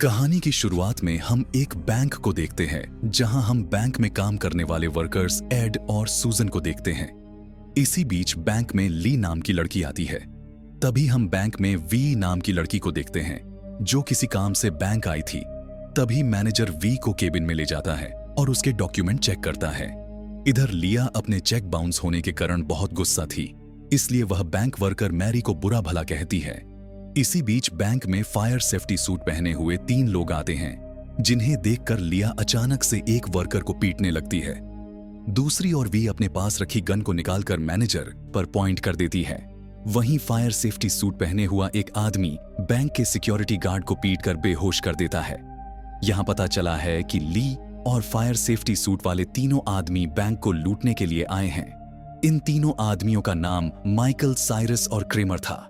कहानी की शुरुआत में हम एक बैंक को देखते हैं जहां हम बैंक में काम करने वाले वर्कर्स एड और सूजन को देखते हैं। इसी बीच बैंक में ली नाम की लड़की आती है। तभी हम बैंक में वी नाम की लड़की को देखते हैं जो किसी काम से बैंक आई थी। तभी मैनेजर वी को केबिन में ले जाता है और उसके डॉक्यूमेंट चेक करता है। इधर लिया अपने चेक बाउंस होने के कारण बहुत गुस्सा थी, इसलिए वह बैंक वर्कर मैरी को बुरा भला कहती है। इसी बीच बैंक में फायर सेफ्टी सूट पहने हुए 3 लोग आते हैं, जिन्हें देखकर लिया अचानक से एक वर्कर को पीटने लगती है। दूसरी ओर वी अपने पास रखी गन को निकालकर मैनेजर पर पॉइंट कर देती है। वहीं फायर सेफ्टी सूट पहने हुआ एक आदमी बैंक के सिक्योरिटी गार्ड को पीटकर बेहोश कर देता है। यहां पता चला है कि ली और फायर सेफ्टी सूट वाले तीनों आदमी बैंक को लूटने के लिए आए हैं। इन तीनों आदमियों का नाम माइकल, साइरस और क्रेमर था।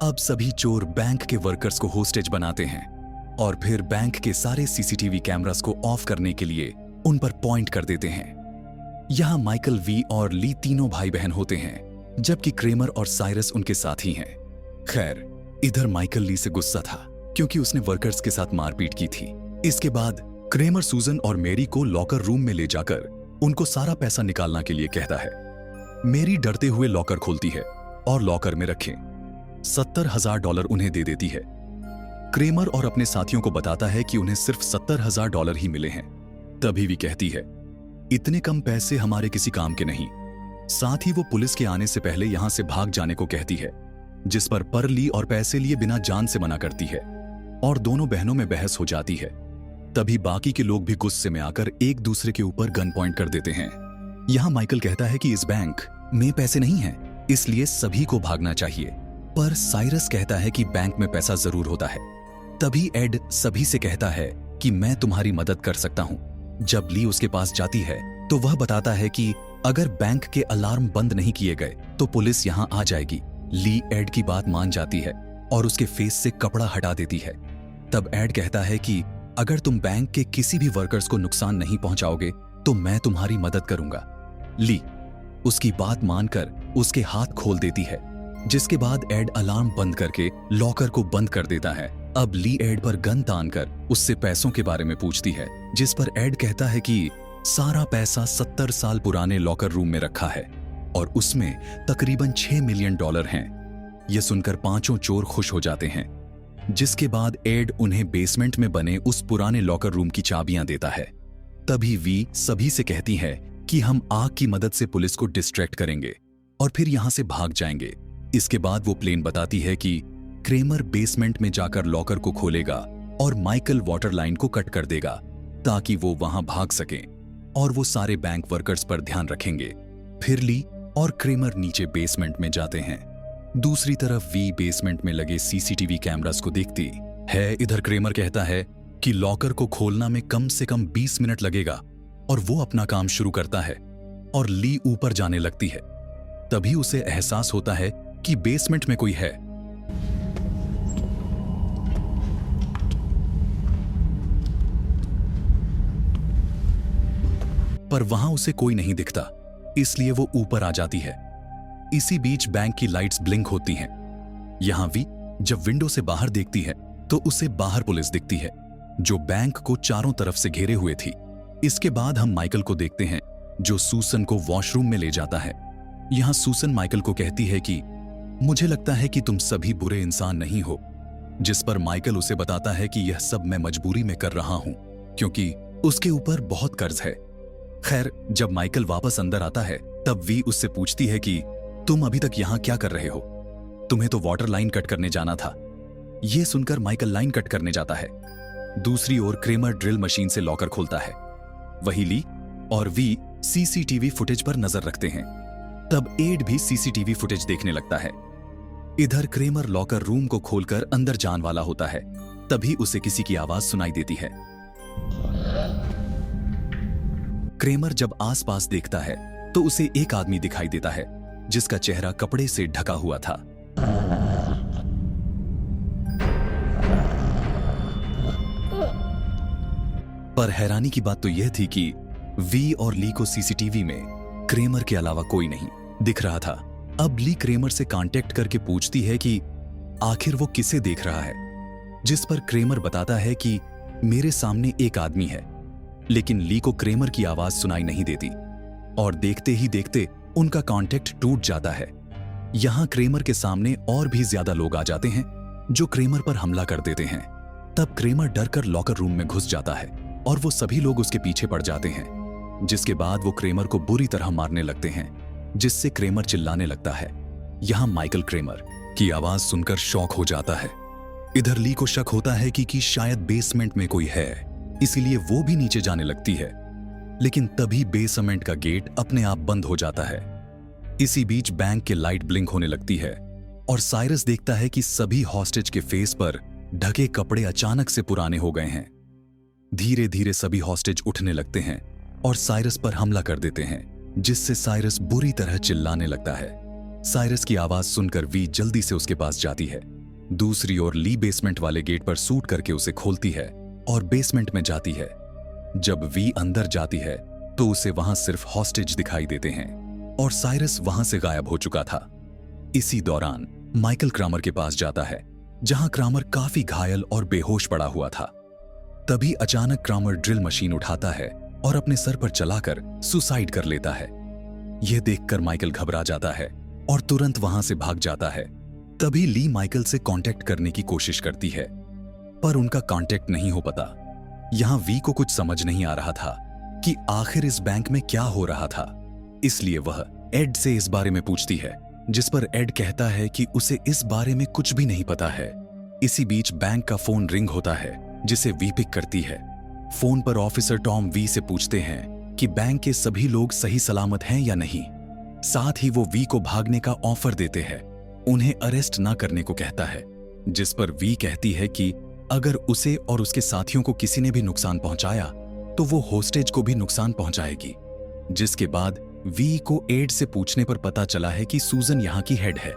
अब सभी चोर बैंक के वर्कर्स को होस्टेज बनाते हैं और फिर बैंक के सारे सीसीटीवी कैमरास को ऑफ करने के लिए उन पर पॉइंट कर देते हैं। यहां माइकल, वी और ली तीनों भाई बहन होते हैं, जबकि क्रेमर और साइरस उनके साथी हैं। खैर, इधर माइकल ली से गुस्सा था क्योंकि उसने वर्कर्स के साथ मारपीट की थी। इसके बाद क्रेमर सूजन और मेरी को लॉकर रूम में ले जाकर उनको सारा पैसा निकालना के लिए कहता है। मेरी डरते हुए लॉकर खोलती है और लॉकर में रखे $70,000 उन्हें दे देती है। क्रेमर और अपने साथियों को बताता है कि उन्हें सिर्फ $70,000 ही मिले हैं। तभी भी कहती है, इतने कम पैसे हमारे किसी काम के नहीं। साथ ही वो पुलिस के आने से पहले यहां से भाग जाने को कहती है, जिस पर परली और पैसे लिए बिना जान से मना करती है और दोनों बहनों में बहस हो जाती है। तभी बाकी के लोग भी गुस्से में आकर एक दूसरे के ऊपर गन पॉइंट कर देते हैं। यहां माइकल कहता है कि इस बैंक में पैसे नहीं हैं, इसलिए सभी को भागना चाहिए। पर साइरस कहता है कि बैंक में पैसा जरूर होता है। तभी एड सभी से कहता है कि मैं तुम्हारी मदद कर सकता हूं। जब ली उसके पास जाती है तो वह बताता है कि अगर बैंक के अलार्म बंद नहीं किए गए तो पुलिस यहां आ जाएगी। ली एड की बात मान जाती है और उसके फेस से कपड़ा हटा देती है। तब एड कहता है कि अगर तुम बैंक के किसी भी वर्कर्स को नुकसान नहीं पहुंचाओगे तो मैं तुम्हारी मदद करूंगा। ली उसकी बात मानकर उसके हाथ खोल देती है, जिसके बाद एड अलार्म बंद करके लॉकर को बंद कर देता है। अब ली एड पर गन तानकर उससे पैसों के बारे में पूछती है, जिस पर एड कहता है कि सारा पैसा 70 साल पुराने लॉकर रूम में रखा है और उसमें तकरीबन $6 मिलियन हैं। यह सुनकर पांचों चोर खुश हो जाते हैं, जिसके बाद एड उन्हें बेसमेंट में बने उस पुराने लॉकर रूम की चाबियां देता है। तभी वी सभी से कहती है कि हम आग की मदद से पुलिस को डिस्ट्रैक्ट करेंगे और फिर यहां से भाग जाएंगे। इसके बाद वो प्लेन बताती है कि क्रेमर बेसमेंट में जाकर लॉकर को खोलेगा और माइकल वाटर लाइन को कट कर देगा ताकि वो वहां भाग सकें और वो सारे बैंक वर्कर्स पर ध्यान रखेंगे। फिर ली और क्रेमर नीचे बेसमेंट में जाते हैं। दूसरी तरफ वी बेसमेंट में लगे सीसीटीवी कैमरास को देखती है। इधर क्रेमर कहता है कि लॉकर को खोलना में कम से कम 20 मिनट लगेगा और वो अपना काम शुरू करता है और ली ऊपर जाने लगती है। तभी उसे एहसास होता है कि बेसमेंट में कोई है। पर वहां उसे कोई नहीं दिखता, इसलिए वो ऊपर आ जाती है। इसी बीच बैंक की लाइट्स ब्लिंक होती हैं। यहां वी जब विंडो से बाहर देखती है तो उसे बाहर पुलिस दिखती है जो बैंक को चारों तरफ से घेरे हुए थी। इसके बाद हम माइकल को देखते हैं जो सूसन को वॉशरूम में ले जाता है। यहां सूसन माइकल को कहती है कि मुझे लगता है कि तुम सभी बुरे इंसान नहीं हो, जिस पर माइकल उसे बताता है कि यह सब मैं मजबूरी में कर रहा हूं क्योंकि उसके ऊपर बहुत कर्ज है। खैर, जब माइकल वापस अंदर आता है तब वी उससे पूछती है कि तुम अभी तक यहां क्या कर रहे हो? तुम्हें तो वाटर लाइन कट करने जाना था। यह सुनकर माइकल लाइन कट करने जाता है। दूसरी ओर क्रेमर ड्रिल मशीन से लॉकर खोलता है। वही ली और वी सीसीटीवी फुटेज पर नजर रखते हैं। तब एड भी सीसीटीवी फुटेज देखने लगता है। इधर क्रेमर लॉकर रूम को खोलकर अंदर जाने वाला होता है। तभी उसे किसी की आवाज सुनाई देती है। क्रेमर जब आसपास देखता है तो उसे एक आदमी दिखाई देता है जिसका चेहरा कपड़े से ढका हुआ था। पर हैरानी की बात तो यह थी कि वी और ली को सीसीटीवी में क्रेमर के अलावा कोई नहीं दिख रहा था। अब ली क्रेमर से कांटेक्ट करके पूछती है कि आखिर वो किसे देख रहा है। जिस पर क्रेमर बताता है कि मेरे सामने एक आदमी है। लेकिन ली को क्रेमर की आवाज सुनाई नहीं देती और देखते ही देखते उनका कांटेक्ट टूट जाता है। यहां क्रेमर के सामने और भी ज्यादा लोग आ जाते हैं जो क्रेमर पर हमला कर देते हैं। तब क्रेमर डरकर लॉकर रूम में घुस जाता है और वो सभी लोग उसके पीछे पड़ जाते हैं, जिसके बाद वो क्रेमर को बुरी तरह मारने लगते हैं, जिससे क्रेमर चिल्लाने लगता है। यहां माइकल क्रेमर की आवाज सुनकर शॉक हो जाता है। इधर ली को शक होता है कि शायद बेसमेंट में कोई है, इसीलिए वो भी नीचे जाने लगती है। लेकिन तभी बेसमेंट का गेट अपने आप बंद हो जाता है। इसी बीच बैंक के लाइट ब्लिंक होने लगती है और साइरस देखता है कि सभी हॉस्टेज के फेस पर ढके कपड़े अचानक से पुराने हो गए हैं। धीरे धीरे सभी हॉस्टेज उठने लगते हैं और साइरस पर हमला कर देते हैं, जिससे साइरस बुरी तरह चिल्लाने लगता है। साइरस की आवाज सुनकर वी जल्दी से उसके पास जाती है। दूसरी ओर ली बेसमेंट वाले गेट पर सूट करके उसे खोलती है और बेसमेंट में जाती है। जब वी अंदर जाती है तो उसे वहां सिर्फ हॉस्टेज दिखाई देते हैं और साइरस वहां से गायब हो चुका था। इसी दौरान माइकल क्रामर के पास जाता है, जहां क्रामर काफी घायल और बेहोश पड़ा हुआ था। तभी अचानक क्रामर ड्रिल मशीन उठाता है और अपने सर पर चलाकर सुसाइड कर लेता है। यह देखकर माइकल घबरा जाता है और तुरंत वहां से भाग जाता है। तभी ली माइकल से कांटेक्ट करने की कोशिश करती है, पर उनका कांटेक्ट नहीं हो पाता। यहां वी को कुछ समझ नहीं आ रहा था कि आखिर इस बैंक में क्या हो रहा था, इसलिए वह एड से इस बारे में पूछती है, जिस पर एड कहता है कि उसे इस बारे में कुछ भी नहीं पता है। इसी बीच बैंक का फोन रिंग होता है, जिसे वी पिक करती है। फोन पर ऑफिसर टॉम वी से पूछते हैं कि बैंक के सभी लोग सही सलामत हैं या नहीं। साथ ही वो वी को भागने का ऑफर देते हैं, उन्हें अरेस्ट ना करने को कहता है, जिस पर वी कहती है कि अगर उसे और उसके साथियों को किसी ने भी नुकसान पहुंचाया तो वो होस्टेज को भी नुकसान पहुंचाएगी। जिसके बाद वी को एड से पूछने पर पता चला है कि सूजन यहाँ की हेड है,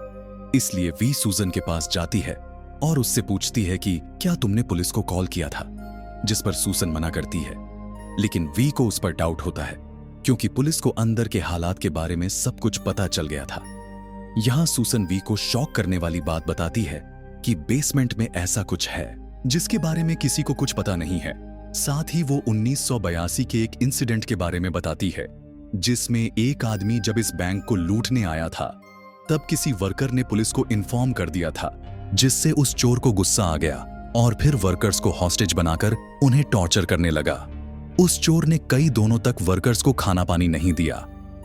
इसलिए वी सूजन के पास जाती है और उससे पूछती है कि क्या तुमने पुलिस को कॉल किया था, जिस पर सूजन मना करती है। लेकिन वी को उस पर डाउट होता है, क्योंकि पुलिस को अंदर के हालात के बारे में सब कुछ पता चल गया था। यहां सूजन वी को शॉक करने वाली बात बताती है कि बेसमेंट में ऐसा कुछ है जिसके बारे में किसी को कुछ पता नहीं है। साथ ही वो 1982 के एक इंसिडेंट के बारे में बताती है, जिसमें एक आदमी जब इस बैंक को लूटने आया था तब किसी वर्कर ने पुलिस को इन्फॉर्म कर दिया था, जिससे उस चोर को गुस्सा आ गया और फिर वर्कर्स को हॉस्टेज बनाकर उन्हें टॉर्चर करने लगा। उस चोर ने कई दिनों तक वर्कर्स को खाना पानी नहीं दिया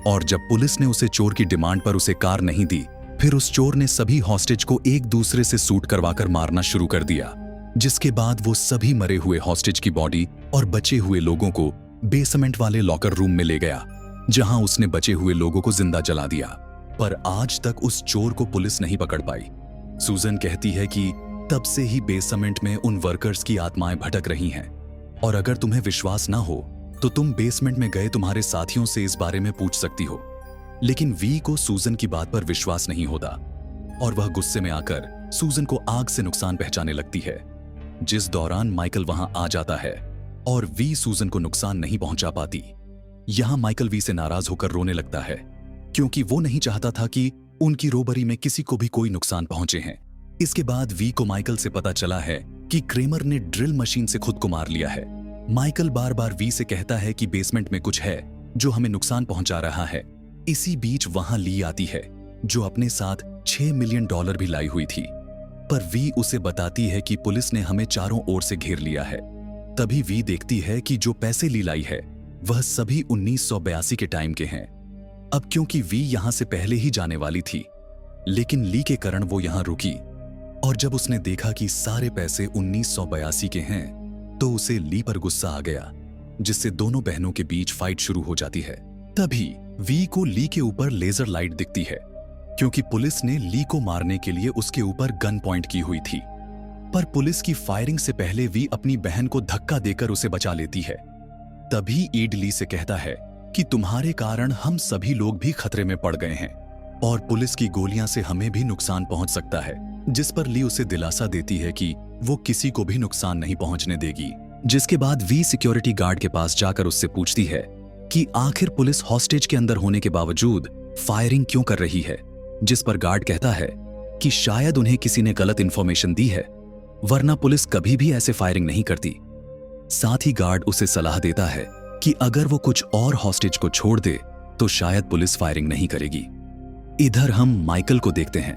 और जब पुलिस ने उसे चोर की डिमांड पर उसे कार नहीं दी, फिर उस चोर ने सभी हॉस्टेज को एक दूसरे से सूट करवाकर मारना शुरू कर दिया। जिसके बाद वो सभी मरे हुए हॉस्टेज की बॉडी और बचे हुए लोगों को बेसमेंट वाले लॉकर रूम में ले गया, जहां उसने बचे हुए लोगों को जिंदा जला दिया। पर आज तक उस चोर को पुलिस नहीं पकड़ पाई। सूजन कहती है कि तब से ही बेसमेंट में उन वर्कर्स की आत्माएं भटक रही हैं और अगर तुम्हें विश्वास ना हो तो तुम बेसमेंट में गए तुम्हारे साथियों से इस बारे में पूछ सकती हो। लेकिन वी को सूजन की बात पर विश्वास नहीं होता और वह गुस्से में आकर सूजन को आग से नुकसान पहुंचाने लगती है, जिस दौरान माइकल वहां आ जाता है और वी सूजन को नुकसान नहीं पहुंचा पाती। यहां माइकल वी से नाराज होकर रोने लगता है, क्योंकि वो नहीं चाहता था कि उनकी रोबरी में किसी को भी कोई नुकसान पहुंचे हैं। इसके बाद वी को माइकल से पता चला है कि क्रेमर ने ड्रिल मशीन से खुद को मार लिया है। माइकल बार बार वी से कहता है कि बेसमेंट में कुछ है जो हमें नुकसान पहुंचा रहा है। इसी बीच वहां ली आती है, जो अपने साथ $6 मिलियन भी लाई हुई थी, पर वी उसे बताती है कि पुलिस ने हमें चारों ओर से घेर लिया है। तभी वी देखती है कि जो पैसे ली लाई है वह सभी 1982 के टाइम के हैं। अब क्योंकि वी यहां से पहले ही जाने वाली थी, लेकिन ली के कारण वो यहां रुकी और जब उसने देखा कि सारे पैसे 1982 के हैं तो उसे ली पर गुस्सा आ गया, जिससे दोनों बहनों के बीच फाइट शुरू हो जाती है। तभी वी को ली के ऊपर लेजर लाइट दिखती है, क्योंकि पुलिस ने ली को मारने के लिए उसके ऊपर गन पॉइंट की हुई थी। पर पुलिस की फायरिंग से पहले वी अपनी बहन को धक्का देकर उसे बचा लेती है। तभी ईड ली से कहता है कि तुम्हारे कारण हम सभी लोग भी खतरे में पड़ गए हैं और पुलिस की गोलियां से हमें भी नुकसान पहुंच सकता है, जिस पर ली उसे दिलासा देती है कि वो किसी को भी नुकसान नहीं पहुंचने देगी। जिसके बाद वी सिक्योरिटी गार्ड के पास जाकर उससे पूछती है कि आखिर पुलिस हॉस्टेज के अंदर होने के बावजूद फायरिंग क्यों कर रही है, जिस पर गार्ड कहता है कि शायद उन्हें किसी ने गलत इंफॉर्मेशन दी है। वरना पुलिस कभी भी ऐसे फायरिंग नहीं करती। साथ ही गार्ड उसे सलाह देता है कि अगर वो कुछ और हॉस्टेज को छोड़ दे तो शायद पुलिस फायरिंग नहीं करेगी। इधर हम माइकल को देखते हैं,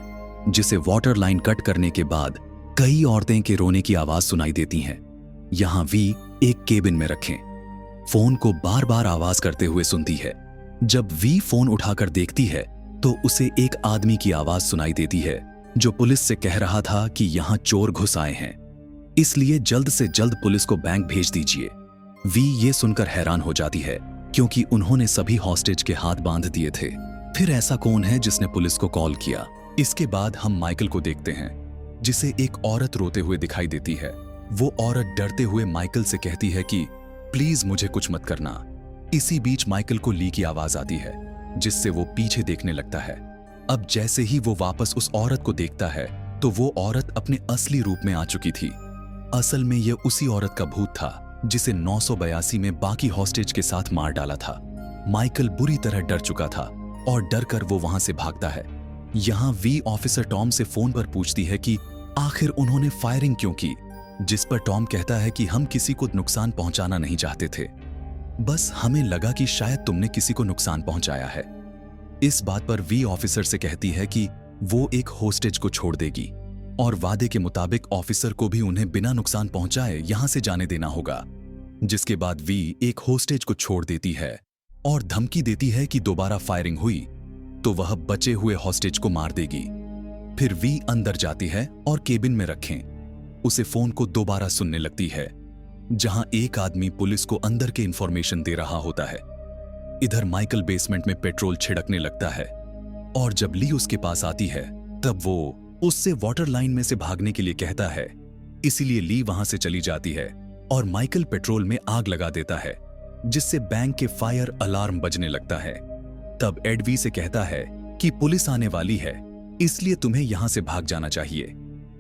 जिसे वाटर लाइन कट करने के बाद कई औरतें के रोने की आवाज सुनाई देती हैं। यहां वी एक केबिन में रखें फोन को बार बार आवाज करते हुए सुनती है। जब वी फोन उठाकर देखती है तो उसे एक आदमी की आवाज सुनाई देती है जो पुलिस से कह रहा था कि यहां चोर घुस आए हैं, इसलिए जल्द से जल्द पुलिस को बैंक भेज दीजिए। वी ये सुनकर हैरान हो जाती है क्योंकि उन्होंने सभी हॉस्टेज के हाथ बांध दिए थे। फिर ऐसा कौन है जिसने पुलिस को कॉल किया? इसके बाद हम माइकल को देखते हैं, जिसे एक औरत रोते हुए दिखाई देती है। वो औरत डरते हुए माइकल से कहती है कि प्लीज मुझे कुछ मत करना। इसी बीच माइकल को ली की आवाज आती है, जिससे वो पीछे देखने लगता है। अब जैसे ही वो वापस उस औरत को देखता है तो वो औरत अपने असली रूप में आ चुकी थी। असल में ये उसी औरत का भूत था जिसे 982 में बाकी हॉस्टेज के साथ मार डाला था। माइकल बुरी तरह डर चुका था और डर कर वो वहां से भागता है। यहां वी ऑफिसर टॉम से फोन पर पूछती है कि आखिर उन्होंने फायरिंग क्यों की, जिस पर टॉम कहता है कि हम किसी को नुकसान पहुंचाना नहीं चाहते थे, बस हमें लगा कि शायद तुमने किसी को नुकसान पहुंचाया है। इस बात पर वी ऑफिसर से कहती है कि वो एक होस्टेज को छोड़ देगी और वादे के मुताबिक ऑफिसर को भी उन्हें बिना नुकसान पहुंचाए यहां से जाने देना होगा। जिसके बाद वी एक होस्टेज को छोड़ देती है और धमकी देती है कि दोबारा फायरिंग हुई तो वह बचे हुए हॉस्टेज को मार देगी। फिर वी अंदर जाती है और केबिन में रखें उसे फोन को दोबारा सुनने लगती है, जहां एक आदमी पुलिस को अंदर के इंफॉर्मेशन दे रहा होता है। इधर माइकल बेसमेंट में पेट्रोल छिड़कने लगता है और जब ली उसके पास आती है तब वो उससे वाटर लाइन में से भागने के लिए कहता है, इसीलिए ली वहां से चली जाती है और माइकल पेट्रोल में आग लगा देता है, जिससे बैंक के फायर अलार्म बजने लगता है। तब एड वी से कहता है कि पुलिस आने वाली है, इसलिए तुम्हें यहां से भाग जाना चाहिए।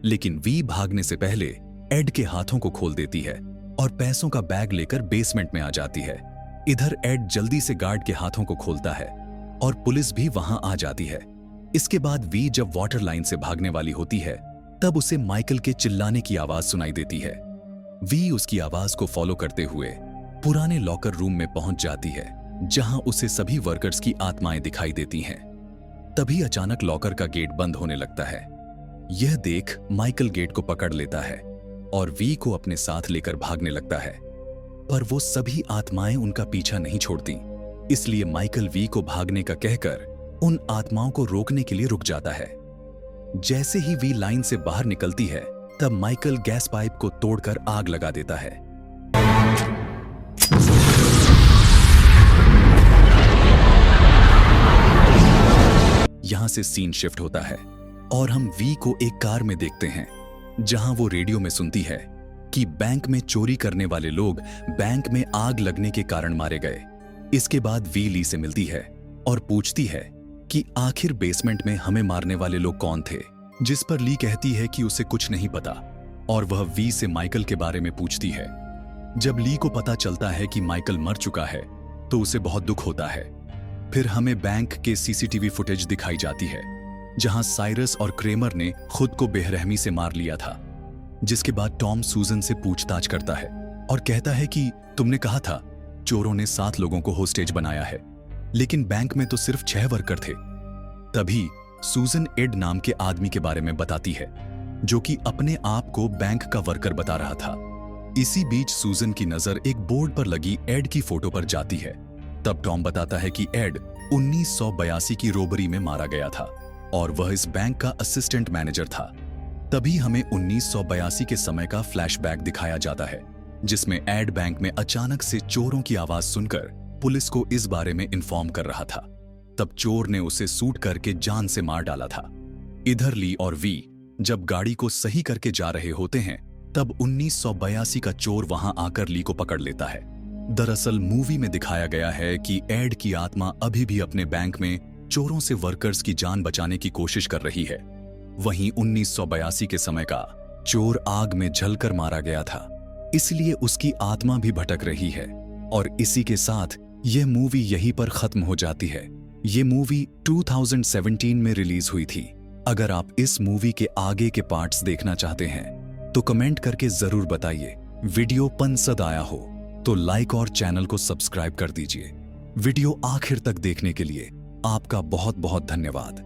लेकिन वी भागने से पहले एड के हाथों को खोल देती है और पैसों का बैग लेकर बेसमेंट में आ जाती है। इधर एड जल्दी से गार्ड के हाथों को खोलता है और पुलिस भी वहां आ जाती है। इसके बाद वी जब वाटर लाइन से भागने वाली होती है तब उसे माइकल के चिल्लाने की आवाज सुनाई देती है। वी उसकी आवाज को फॉलो करते हुए पुराने लॉकर रूम में पहुंच जाती है, जहां उसे सभी वर्कर्स की आत्माएं दिखाई देती हैं। तभी अचानक लॉकर का गेट बंद होने लगता है। यह देख माइकल गेट को पकड़ लेता है और वी को अपने साथ लेकर भागने लगता है, पर वो सभी आत्माएं उनका पीछा नहीं छोड़ती, इसलिए माइकल वी को भागने का कहकर उन आत्माओं को रोकने के लिए रुक जाता है। जैसे ही वी लाइन से बाहर निकलती है तब माइकल गैस पाइप को तोड़कर आग लगा देता है। यहां से सीन शिफ्ट होता है और हम वी को एक कार में देखते हैं, जहां वो रेडियो में सुनती है कि बैंक में चोरी करने वाले लोग बैंक में आग लगने के कारण मारे गए। इसके बाद वी ली से मिलती है और पूछती है कि आखिर बेसमेंट में हमें मारने वाले लोग कौन थे, जिस पर ली कहती है कि उसे कुछ नहीं पता और वह वी से माइकल के बारे में पूछती है। जब ली को पता चलता है कि माइकल मर चुका है तो उसे बहुत दुख होता है। फिर हमें बैंक के सीसीटीवी फुटेज दिखाई जाती है, जहां साइरस और क्रेमर ने खुद को बेरहमी से मार लिया था। जिसके बाद टॉम सूजन से पूछताछ करता है और कहता है कि तुमने कहा था चोरों ने 7 लोगों को होस्टेज बनाया है, लेकिन बैंक में तो सिर्फ 6 वर्कर थे। तभी सूजन एड नाम के आदमी के बारे में बताती है, जो कि अपने आप को बैंक का वर्कर बता रहा था। इसी बीच सूजन की नजर एक बोर्ड पर लगी एड की फोटो पर जाती है। तब टॉम बताता है कि एड 1982 की रोबरी में मारा गया था और वह इस बैंक का असिस्टेंट मैनेजर था। तभी हमें 1982 के समय का फ्लैशबैक दिखाया जाता है, जिसमें एड बैंक में अचानक से चोरों की आवाज सुनकर पुलिस को इस बारे में इन्फॉर्म कर रहा था। तब चोर ने उसे शूट करके जान से मार डाला था। इधर ली और वी जब गाड़ी को सही करके जा रहे होते हैं तब 1982 का चोर वहां आकर ली को पकड़ लेता है। दरअसल मूवी में दिखाया गया है कि एड की आत्मा अभी भी अपने बैंक में चोरों से वर्कर्स की जान बचाने की कोशिश कर रही है। वहीं 1982 के समय का चोर आग में जलकर मारा गया था, इसलिए उसकी आत्मा भी भटक रही है। और इसी के साथ यह मूवी यहीं पर खत्म हो जाती है। ये मूवी 2017 में रिलीज हुई थी। अगर आप इस मूवी के आगे के पार्ट्स देखना चाहते हैं तो कमेंट करके जरूर बताइए। वीडियो पसंद आया हो तो लाइक और चैनल को सब्सक्राइब कर दीजिए। वीडियो आखिर तक देखने के लिए आपका बहुत बहुत धन्यवाद।